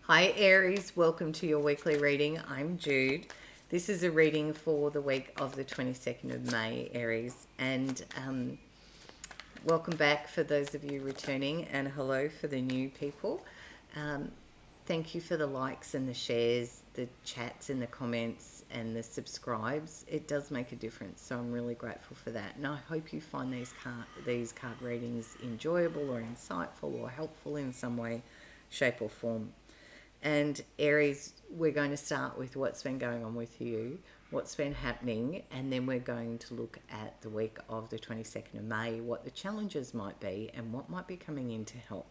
Hi Aries, welcome to your weekly reading. I'm Jude. This is a reading for the week of the 22nd of May, Aries, and welcome back for those of you returning, and hello for the new people. Um, Thank you for the likes and the shares, the chats and the comments and the subscribes. It does make a difference, so I'm really grateful for that. And I hope you find these card readings enjoyable or insightful or helpful in some way, shape or form. And Aries, we're going to start with what's been going on with you, what's been happening, and then we're going to look at the week of the 22nd of May, what the challenges might be, and what might be coming in to help.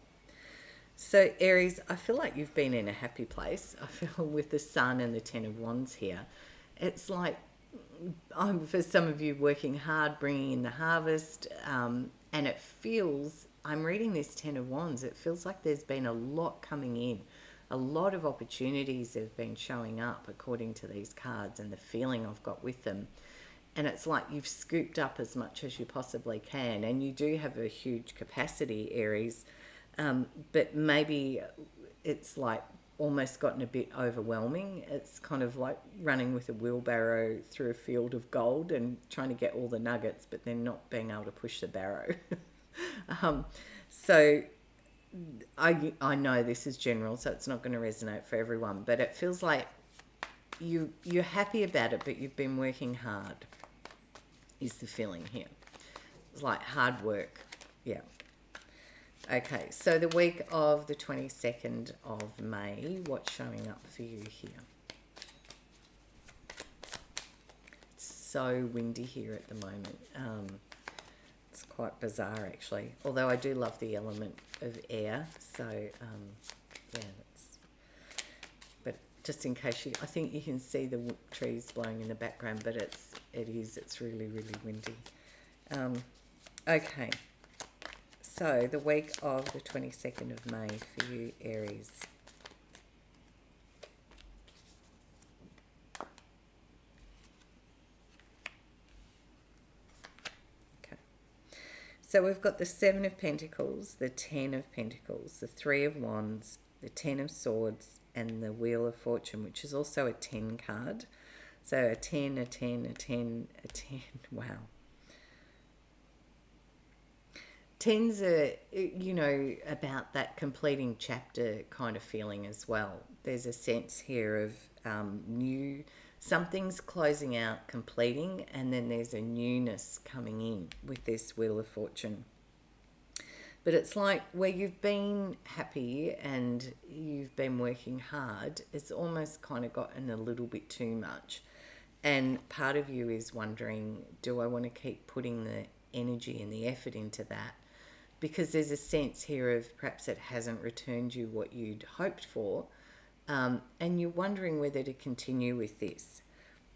So, Aries, I feel like you've been in a happy place. I feel with the Sun and the Ten of Wands here. It's like, for some of you, working hard, bringing in the harvest, and it feels, I'm reading this Ten of Wands, it feels like there's been a lot coming in. A lot of opportunities have been showing up according to these cards and the feeling I've got with them. And it's like you've scooped up as much as you possibly can, and you do have a huge capacity, Aries, but maybe it's like almost gotten a bit overwhelming. It's kind of like running with a wheelbarrow through a field of gold and trying to get all the nuggets, but then not being able to push the barrow. um, so I know this is general, so it's not going to resonate for everyone, but it feels like you're happy about it, but you've been working hard. Is the feeling here? It's like hard work, yeah. Okay, so the week of the 22nd of May, what's showing up for you here? It's so windy here at the moment. It's quite bizarre actually, although I do love the element of air, so yeah, that's, but just in case I think you can see the trees blowing in the background, but it's really, really windy. Okay. So, the week of the 22nd of May for you, Aries. Okay. So, we've got the Seven of Pentacles, the Ten of Pentacles, the Three of Wands, the Ten of Swords, and the Wheel of Fortune, which is also a 10 card. So, a 10, a 10, a 10, a 10. Wow. Tens are, about that completing chapter kind of feeling as well. There's a sense here of new, something's closing out, completing, and then there's a newness coming in with this Wheel of Fortune. But it's like where you've been happy and you've been working hard, it's almost kind of gotten a little bit too much. And part of you is wondering, do I want to keep putting the energy and the effort into that? Because there's a sense here of perhaps it hasn't returned you what you'd hoped for, and you're wondering whether to continue with this.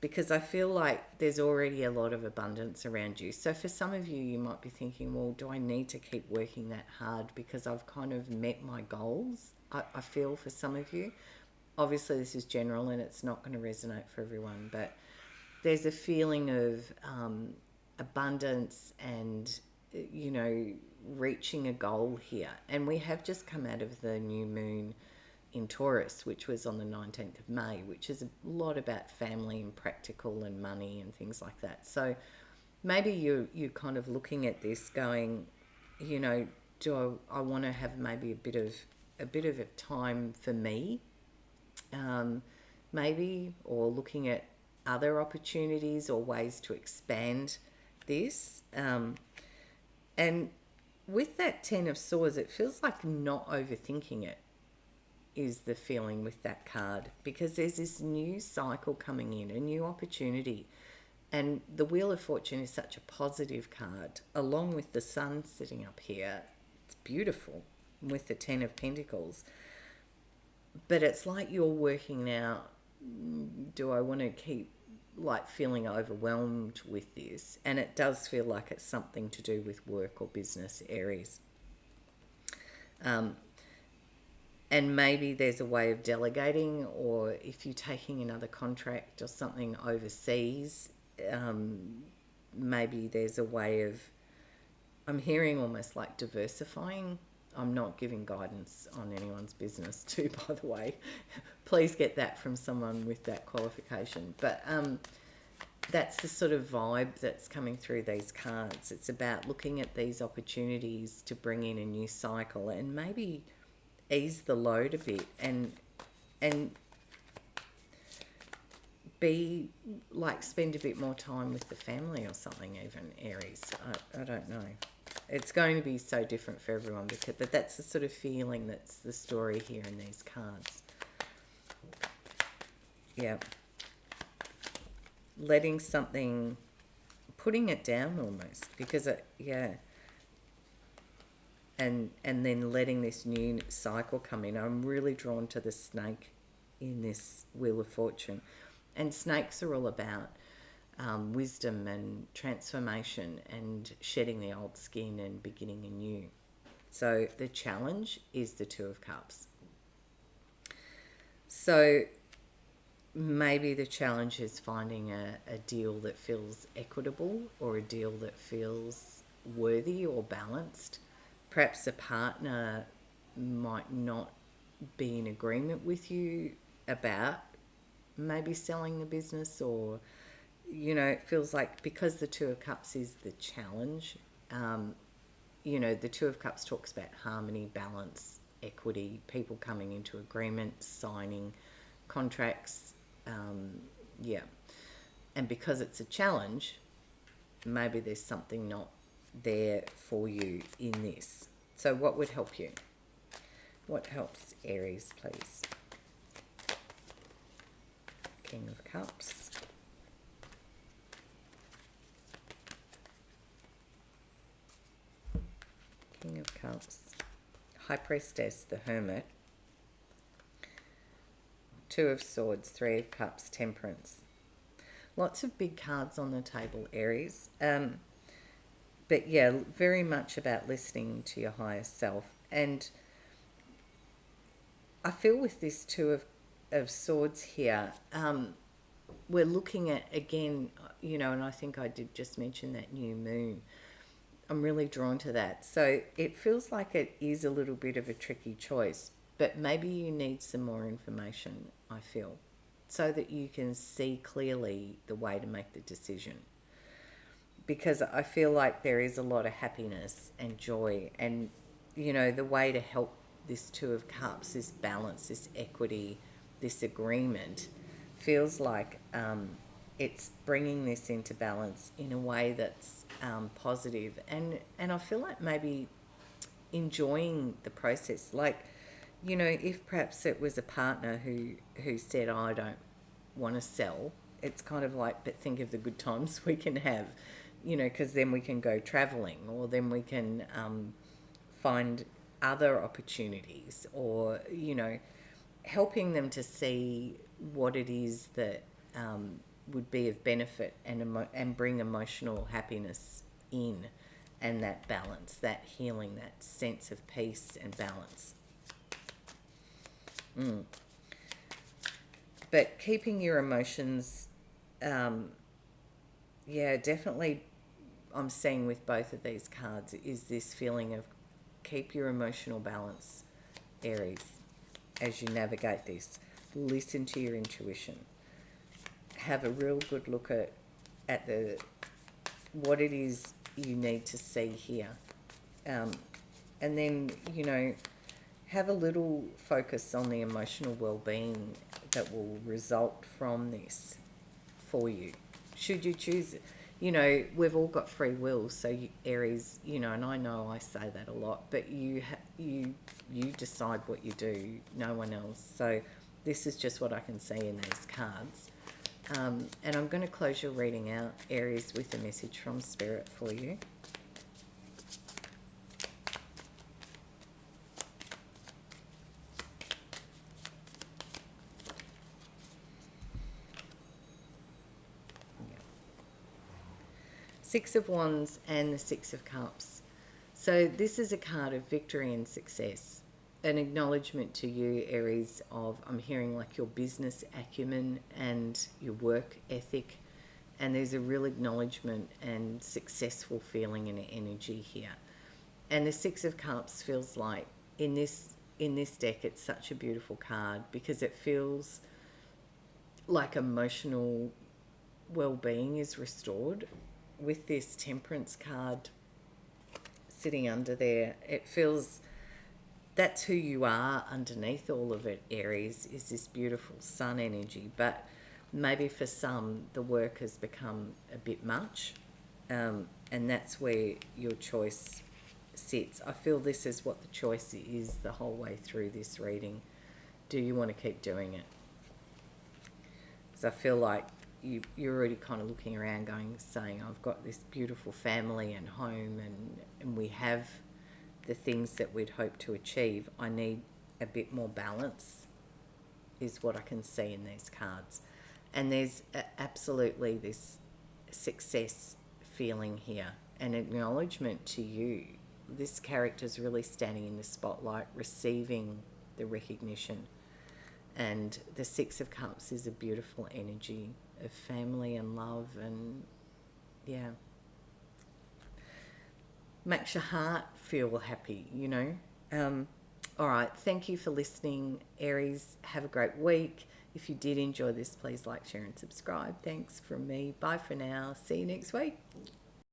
Because I feel like there's already a lot of abundance around you. So for some of you, you might be thinking, well, do I need to keep working that hard because I've kind of met my goals? I feel for some of you. Obviously, this is general and it's not going to resonate for everyone, but there's a feeling of abundance and, reaching a goal here. And we have just come out of the new moon in Taurus, which was on the 19th of May, which is a lot about family and practical and money and things like that. So maybe you're kind of looking at this going, do I want to have maybe a bit of a time for me, maybe, or looking at other opportunities or ways to expand this. And with that Ten of Swords, it feels like not overthinking it is the feeling with that card, because there's this new cycle coming in, a new opportunity. And the Wheel of Fortune is such a positive card, along with the Sun sitting up here. It's beautiful with the Ten of Pentacles. But it's like you're working out, do I want to keep like feeling overwhelmed with this? And it does feel like it's something to do with work or business, Aries. And maybe there's a way of delegating, or if you're taking another contract or something overseas, maybe there's a way of, I'm hearing almost like diversifying I'm not giving guidance on anyone's business too, by the way. Please get that from someone with that qualification. But that's the sort of vibe that's coming through these cards. It's about looking at these opportunities to bring in a new cycle and maybe ease the load a bit and be like spend a bit more time with the family or something, even Aries. I don't know. It's going to be so different for everyone, but that's the sort of feeling that's the story here in these cards. Yeah. Letting something, putting it down almost, because and then letting this new cycle come in. I'm really drawn to the snake in this Wheel of Fortune, and snakes are all about wisdom and transformation and shedding the old skin and beginning anew. So the challenge is the Two of Cups. So maybe the challenge is finding a deal that feels equitable or a deal that feels worthy or balanced. Perhaps a partner might not be in agreement with you about maybe selling the business, or it feels like because the Two of Cups is the challenge, the Two of Cups talks about harmony, balance, equity, people coming into agreement, signing contracts, and because it's a challenge, maybe there's something not there for you in this. So what would help you? What helps Aries, please? King of Cups. King of Cups. High Priestess, the Hermit. Two of Swords, Three of Cups, Temperance. Lots of big cards on the table, Aries. But yeah, very much about listening to your higher self. And I feel with this Two of Swords here, we're looking at, again, and I think I did just mention that new moon. I'm really drawn to that. So it feels like it is a little bit of a tricky choice, but maybe you need some more information, I feel, so that you can see clearly the way to make the decision. Because I feel like there is a lot of happiness and joy, and the way to help this Two of Cups, this balance, this equity, this agreement, feels like it's bringing this into balance in a way that's positive, and I feel like maybe enjoying the process. Like, if perhaps it was a partner who said, oh, I don't want to sell, it's kind of like, but think of the good times we can have, because then we can go traveling, or then we can find other opportunities, or helping them to see what it is that would be of benefit and bring emotional happiness in, and that balance, that healing, that sense of peace and balance. But keeping your emotions, definitely, I'm seeing with both of these cards is this feeling of keep your emotional balance, Aries, as you navigate this. Listen to your intuition. Have a real good look at what it is you need to see here. And then, have a little focus on the emotional well-being that will result from this for you. Should you choose it? We've all got free will, so Aries, and I know I say that a lot, but you decide what you do, no one else. So this is just what I can see in these cards. And I'm going to close your reading out, Aries, with a message from Spirit for you. Six of Wands and the Six of Cups. So this is a card of victory and success. An acknowledgement to you, Aries, of, I'm hearing like your business acumen and your work ethic. And there's a real acknowledgement and successful feeling and energy here. And the Six of Cups feels like in this deck, it's such a beautiful card because it feels like emotional well-being is restored. With this Temperance card sitting under there, it feels that's who you are underneath all of it, Aries, is this beautiful sun energy. But maybe for some, the work has become a bit much, and that's where your choice sits. I feel this is what the choice is the whole way through this reading. Do you want to keep doing it? Because I feel like you're already kind of looking around saying, I've got this beautiful family and home, and we have the things that we'd hope to achieve. I need a bit more balance, is what I can see in these cards. And there's absolutely this success feeling here, an acknowledgement to you. This character's really standing in the spotlight, receiving the recognition. And the Six of Cups is a beautiful energy of family and love, and yeah, makes your heart feel happy, you know. All right, thank you for listening, Aries. Have a great week. If you did enjoy this, please like, share and subscribe. Thanks from me. Bye for now. See you next week.